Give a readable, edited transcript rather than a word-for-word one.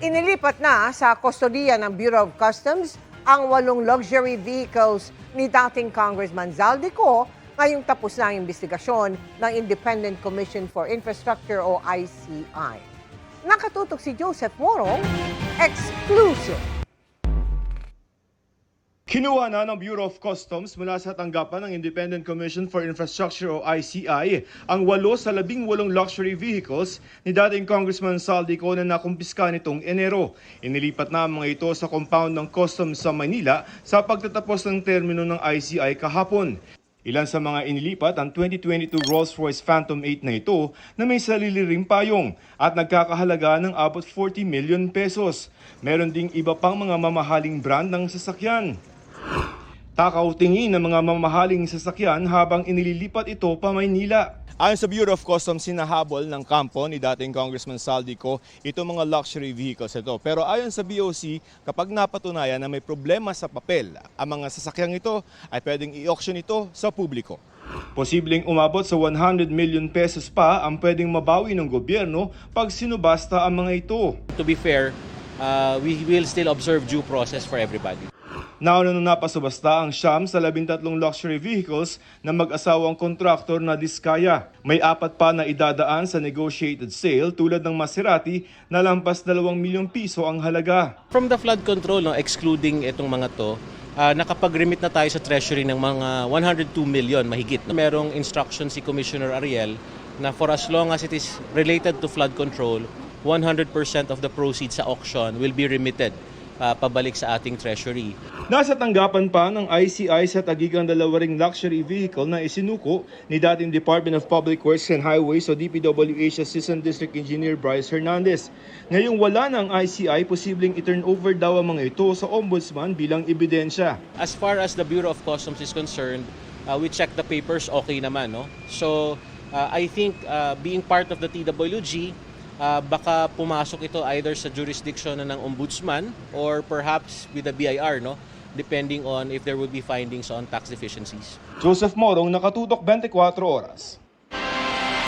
Inilipat na sa kustodiya ng Bureau of Customs ang 8 luxury vehicles ni dating Congressman Zaldico ngayong tapos na ang investigasyon ng Independent Commission for Infrastructure o ICI. Nakatutok si Joseph Morong, exclusive. Kinuha na ng Bureau of Customs mula sa tanggapan ng Independent Commission for Infrastructure o ICI ang 8 sa 18 luxury vehicles ni dating Congressman Zaldico na nakumpiska nitong Enero. Inilipat na ang mga ito sa compound ng Customs sa Manila sa pagtatapos ng termino ng ICI kahapon. Ilan sa mga inilipat ang 2022 Rolls-Royce Phantom 8 na ito na may sarili ring payong at nagkakahalaga ng abot 40 million pesos. Meron ding iba pang mga mamahaling brand ng sasakyan. Takaw tingin ng mga mamahaling sasakyan habang inililipat ito pa Maynila. Ayon sa Bureau of Customs, sinahabol ng kampo ni dating Congressman Zaldico itong mga luxury vehicles ito. Pero ayon sa BOC, kapag napatunayan na may problema sa papel, ang mga sasakyang ito ay pwedeng i-auction ito sa publiko. Posibleng umabot sa 100 million pesos pa ang pwedeng mabawi ng gobyerno pag sinubasta ang mga ito. To be fair, we will still observe due process for everybody. Nauna nung napasubasta ang siyam sa 13 luxury vehicles na mag-asawang kontraktor na Diskaya. May 4 pa na idadaan sa negotiated sale tulad ng Maserati na lampas 2 milyong piso ang halaga. From the flood control, no, excluding itong mga to, nakapag-remit na tayo sa treasury ng mga 102 million mahigit. Merong instruction si Commissioner Ariel na for as long as it is related to flood control, 100% of the proceeds sa auction will be remitted pabalik sa ating treasury. Nasa tanggapan pa ng ICI sa tagigang 2 ring luxury vehicle na isinuko ni dating Department of Public Works and Highways o DPWH Assistant District Engineer Bryce Hernandez. Ngayong wala ng ICI, posibleng i-turn over daw ang mga ito sa Ombudsman bilang ebidensya. As far as the Bureau of Customs is concerned, we check the papers, okay naman. No? So I think being part of the TWG, baka pumasok ito either sa jurisdiction ng Ombudsman or perhaps with the BIR, no? Depending on if there would be findings on tax deficiencies. Joseph Morong, Nakatutok 24 Oras.